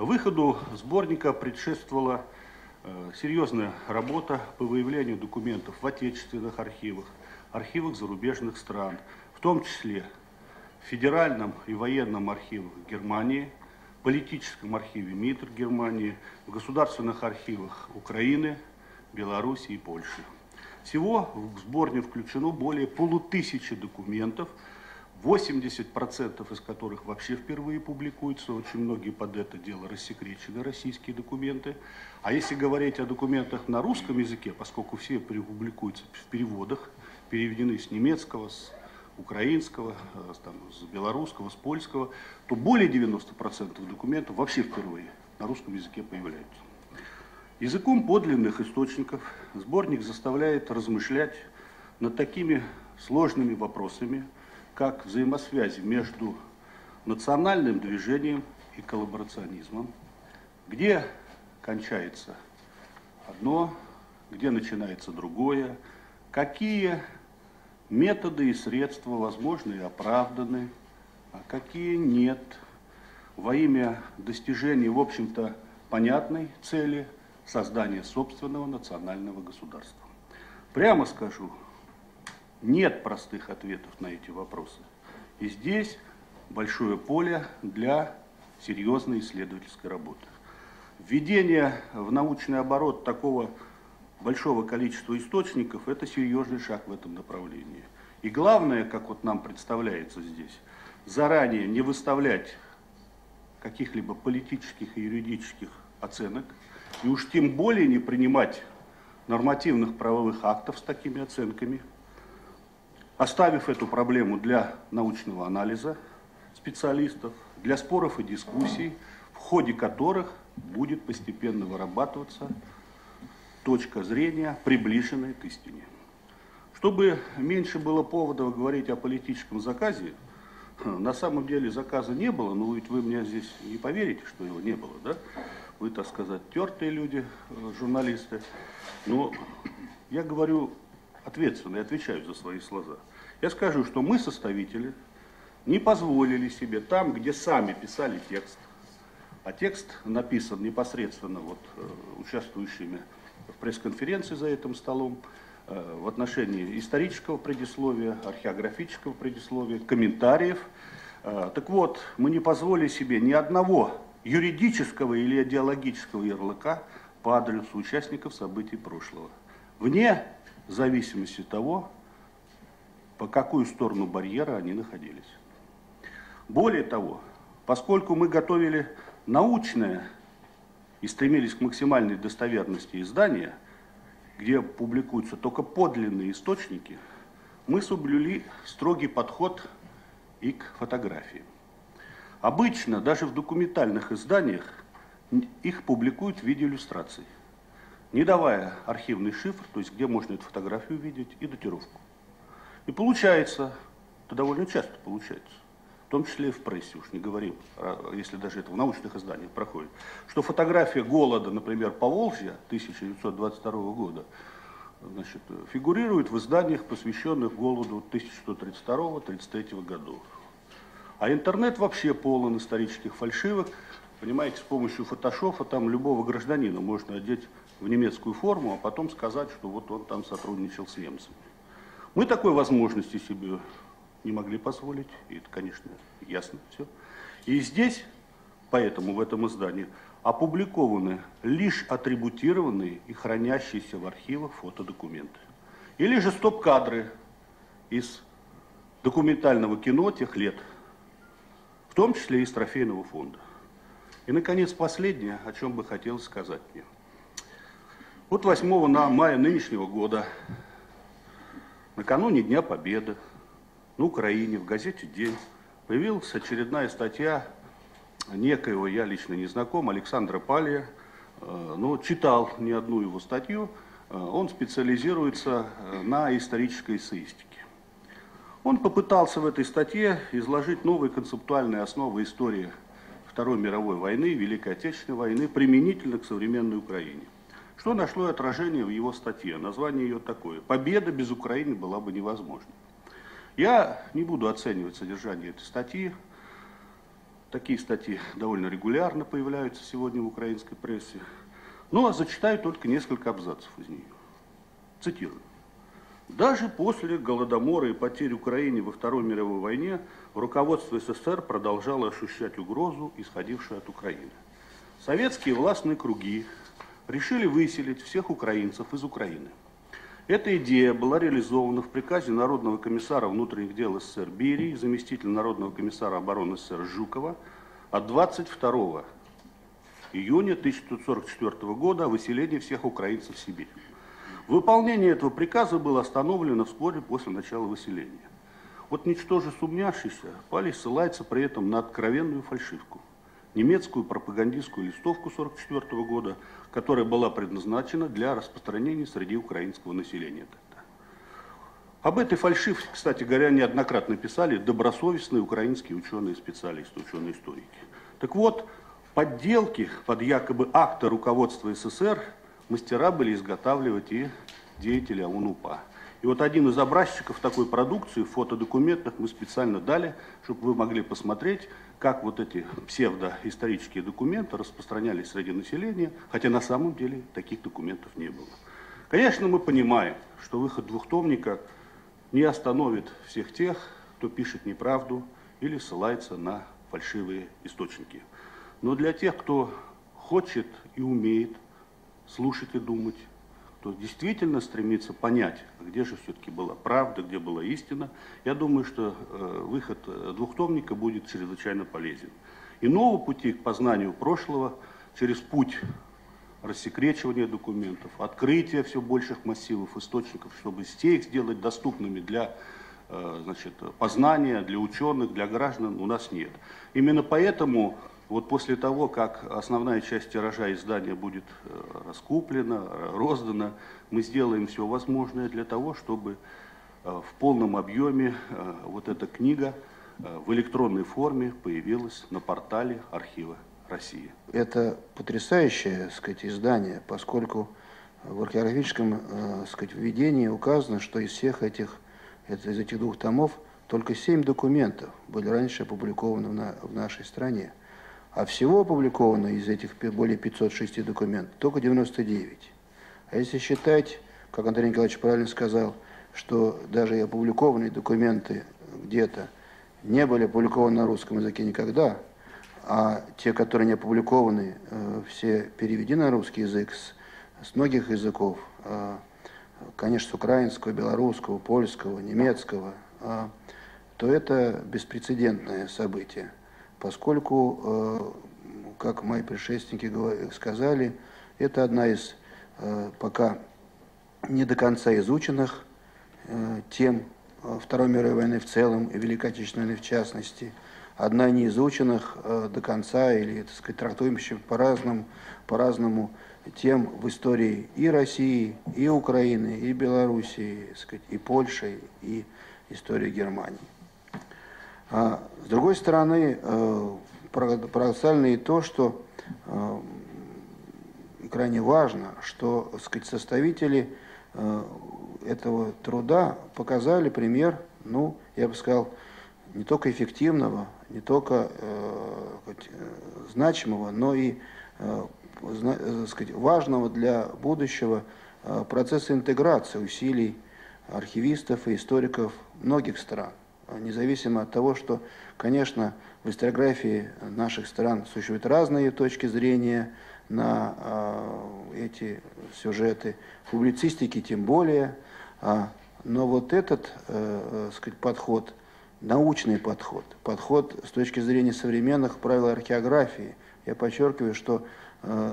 Выходу сборника предшествовала серьезная работа по выявлению документов в отечественных архивах, архивах зарубежных стран, в том числе в Федеральном и военном архивах Германии, политическом архиве МИДР Германии, в государственных архивах Украины, Беларуси и Польши. Всего в сборник включено более 1500 документов, 80% из которых вообще впервые публикуются. Очень многие под это дело рассекречены, российские документы. А если говорить о документах на русском языке, поскольку все публикуются в переводах, переведены с немецкого, с украинского, с белорусского, с польского, то более 90% документов вообще впервые на русском языке появляются. Языком подлинных источников сборник заставляет размышлять над такими сложными вопросами, как взаимосвязи между национальным движением и коллаборационизмом, где кончается одно, где начинается другое, какие методы и средства возможны и оправданы, а какие нет, во имя достижения, в общем-то, понятной цели создания собственного национального государства. Прямо скажу, нет простых ответов на эти вопросы. И здесь большое поле для серьезной исследовательской работы. Введение в научный оборот такого большого количества источников – это серьезный шаг в этом направлении. И главное, как вот нам представляется здесь, заранее не выставлять каких-либо политических и юридических оценок, и уж тем более не принимать нормативных правовых актов с такими оценками, оставив эту проблему для научного анализа специалистов, для споров и дискуссий, в ходе которых будет постепенно вырабатываться точка зрения, приближенная к истине. Чтобы меньше было поводов говорить о политическом заказе, на самом деле заказа не было, но ведь вы мне здесь не поверите, что его не было, да? Вы, так сказать, тертые люди, журналисты. Но я говорю ответственно и отвечаю за свои слова. Я скажу, что мы, составители, не позволили себе там, где сами писали текст, а текст написан непосредственно участвующими в пресс-конференции за этим столом, в отношении исторического предисловия, археографического предисловия, комментариев. Так вот, мы не позволили себе ни одного юридического или идеологического ярлыка по адресу участников событий прошлого, вне зависимости от того, по какую сторону барьера они находились. Более того, поскольку мы готовили научное и стремились к максимальной достоверности издания, где публикуются только подлинные источники, мы соблюли строгий подход и к фотографии. Обычно, даже в документальных изданиях, их публикуют в виде иллюстраций, не давая архивный шифр, то есть где можно эту фотографию увидеть, и датировку. И получается, это довольно часто получается, в том числе и в прессе, уж не говорим, если даже это в научных изданиях проходит, что фотография голода, например, Поволжья 1922 года, значит, фигурирует в изданиях, посвященных голоду 1932-1933 годов. А интернет вообще полон исторических фальшивок. Понимаете, с помощью фотошопа там любого гражданина можно одеть в немецкую форму, а потом сказать, что вот он там сотрудничал с немцами. Мы такой возможности себе не могли позволить, и это, конечно, ясно все. И здесь, поэтому в этом издании, опубликованы лишь атрибутированные и хранящиеся в архивах фотодокументы. Или же стоп-кадры из документального кино тех лет, в том числе и из трофейного фонда. И, наконец, последнее, о чем бы хотелось сказать мне. Вот 8 мая нынешнего года, накануне Дня Победы, на Украине, в газете «День», появилась очередная статья некоего, я лично не знаком, Александра Палия, но читал не одну его статью, он специализируется на исторической эссеистике. Он попытался в этой статье изложить новые концептуальные основы истории Второй мировой войны, Великой Отечественной войны, применительно к современной Украине. Что нашло отражение в его статье? Название ее такое: «Победа без Украины была бы невозможна». Я не буду оценивать содержание этой статьи. Такие статьи довольно регулярно появляются сегодня в украинской прессе. Ну, а зачитаю только несколько абзацев из нее. Цитирую. Даже после Голодомора и потерь Украине во Второй мировой войне руководство СССР продолжало ощущать угрозу, исходившую от Украины. Советские властные круги решили выселить всех украинцев из Украины. Эта идея была реализована в приказе Народного комиссара внутренних дел СССР Берии, заместителя Народного комиссара обороны СССР Жукова от 22 июня 1944 года о выселении всех украинцев в Сибирь. Выполнение этого приказа было остановлено вскоре после начала выселения. Вот ничтоже сумняшися, Палий ссылается при этом на откровенную фальшивку. Немецкую пропагандистскую листовку 1944 года, которая была предназначена для распространения среди украинского населения. Об этой фальшивке, кстати говоря, неоднократно писали добросовестные украинские ученые-специалисты, ученые-историки. Так вот, подделки под якобы акты руководства СССР мастера были изготавливать и деятели ОУН-УПА. И вот один из образчиков такой продукции в фотодокументах мы специально дали, чтобы вы могли посмотреть, как вот эти псевдоисторические документы распространялись среди населения, хотя на самом деле таких документов не было. Конечно, мы понимаем, что выход двухтомника не остановит всех тех, кто пишет неправду или ссылается на фальшивые источники. Но для тех, кто хочет и умеет слушать и думать, кто действительно стремится понять, где же все-таки была правда, где была истина, я думаю, что выход двухтомника будет чрезвычайно полезен. Иного пути к познанию прошлого через путь рассекречивания документов, открытия все больших массивов источников, чтобы все их сделать доступными для познания, для ученых, для граждан, у нас нет. Именно поэтому вот после того, как основная часть тиража издания будет раскуплена, роздана, мы сделаем все возможное для того, чтобы в полном объеме вот эта книга в электронной форме появилась на портале Архива России. Это потрясающее, издание, поскольку в археологическом, введении указано, что из этих двух томов только 7 документов были раньше опубликованы в нашей стране. А всего опубликовано из этих более 506 документов только 99. А если считать, как Андрей Николаевич правильно сказал, что даже и опубликованные документы где-то не были опубликованы на русском языке никогда, а те, которые не опубликованы, все переведены на русский язык с многих языков, конечно, с украинского, белорусского, польского, немецкого, то это беспрецедентное событие. Поскольку, как мои предшественники сказали, это одна из пока не до конца изученных тем Второй мировой войны в целом и Великой Отечественной войны в частности, одна из неизученных до конца или, трактуемых по-разному тем в истории и России, и Украины, и Белоруссии, и Польши, и истории Германии. А с другой стороны, парадоксально и то, что крайне важно, что составители этого труда показали пример, я бы сказал, не только эффективного, не только значимого, но и важного для будущего процесса интеграции усилий архивистов и историков многих стран. Независимо от того, что, конечно, в историографии наших стран существуют разные точки зрения на эти сюжеты, в публицистике тем более, но вот этот подход, научный подход с точки зрения современных правил археографии, я подчеркиваю, что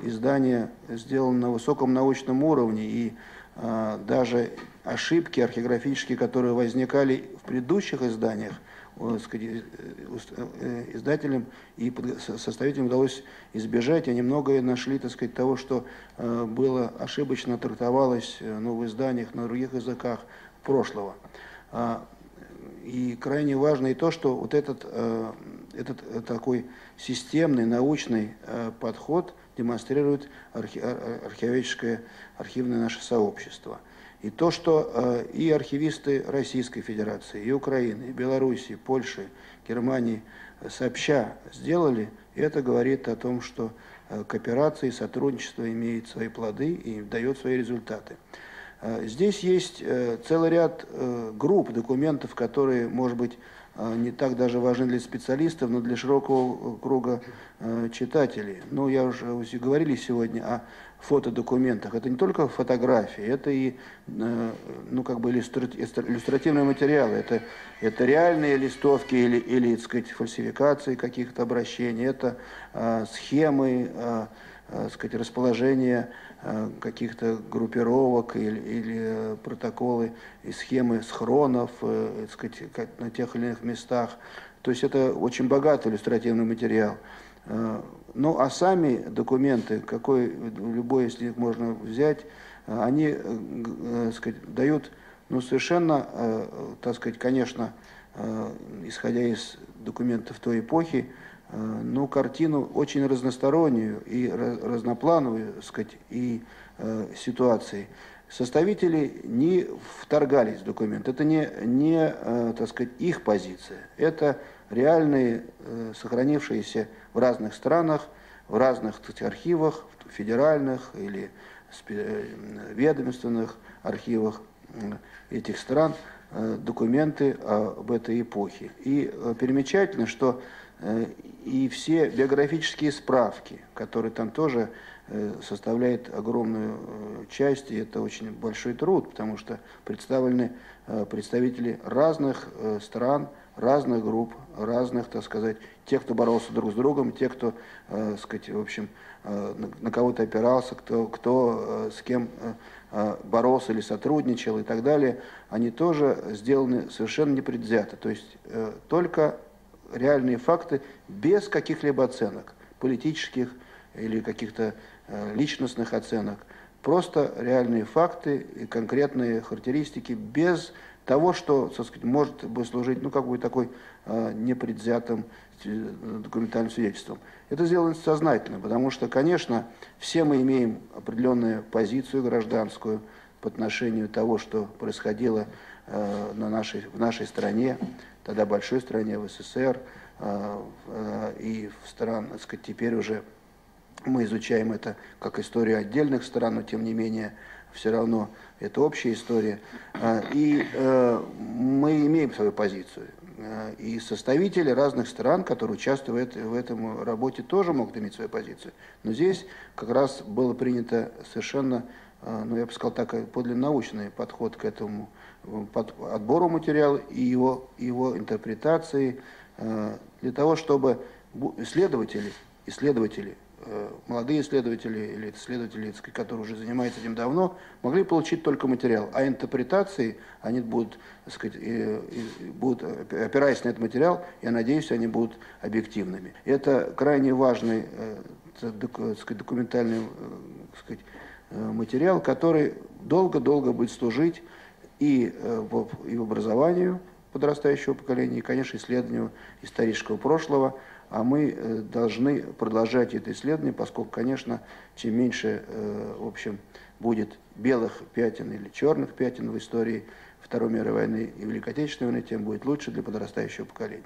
издание сделано на высоком научном уровне, и даже ошибки археографические, которые возникали в предыдущих изданиях, издателям и составителям удалось избежать. Они многое нашли, того, что было ошибочно трактовалось в изданиях на других языках прошлого. И крайне важно и то, что вот этот такой системный научный подход демонстрирует архивное наше сообщество. И то, что и архивисты Российской Федерации, и Украины, и Белоруссии, Польши, Германии сообща сделали, и это говорит о том, что кооперация и сотрудничество имеет свои плоды и дает свои результаты. Здесь есть целый ряд групп документов, которые, может быть, не так даже важны для специалистов, но для широкого круга читателей. Ну, я уже говорили сегодня о фотодокументах. Это не только фотографии, это и иллюстративные материалы. Это реальные листовки или так сказать, фальсификации каких-то обращений, это схемы, сказать, расположение каких-то группировок или протоколы и схемы схронов, сказать, на тех или иных местах. То есть это очень богатый иллюстративный материал. Ну а сами документы, любой, если их можно взять, они сказать, дают совершенно, так сказать, конечно, исходя из документов той эпохи, картину очень разностороннюю и разноплановую, сказать, и ситуации. Составители не вторгались в документ. Это не так сказать, их позиция. Это реальные, сохранившиеся в разных странах, в разных, так сказать, архивах, федеральных или ведомственных архивах этих стран, документы об этой эпохе. И примечательно, что и все биографические справки, которые там тоже составляют огромную часть, и это очень большой труд, потому что представлены представители разных стран, разных групп, разных, так сказать, тех, кто боролся друг с другом, тех, кто, сказать, в общем, на кого-то опирался, кто с кем боролся или сотрудничал и так далее, они тоже сделаны совершенно непредвзято. То есть только реальные факты без каких-либо оценок, политических или каких-то личностных оценок. Просто реальные факты и конкретные характеристики без того, что, так сказать, может бы служить, такой непредвзятым документальным свидетельством. Это сделано сознательно, потому что, конечно, все мы имеем определенную позицию гражданскую по отношению того, что происходило в нашей стране, тогда большой стране, в СССР, и в странах, так сказать, теперь уже мы изучаем это как историю отдельных стран, но тем не менее все равно это общая история. И мы имеем свою позицию. И составители разных стран, которые участвуют в этом работе, тоже могут иметь свою позицию. Но здесь как раз было принято совершенно, я бы сказал так, подлинно научный подход к этому отбору материала и его интерпретации, для того, чтобы исследователи, молодые исследователи или исследователи, которые уже занимаются этим давно, могли получить только материал. А интерпретации они будут, так сказать, опираясь на этот материал, я надеюсь, они будут объективными. Это крайне важный, так сказать, документальный, так сказать, материал, который долго-долго будет служить и в образованию подрастающего поколения, и, конечно, исследованию исторического прошлого. А мы должны продолжать это исследование, поскольку, конечно, чем меньше, в общем, будет белых пятен или черных пятен в истории Второй мировой войны и Великой Отечественной войны, тем будет лучше для подрастающего поколения.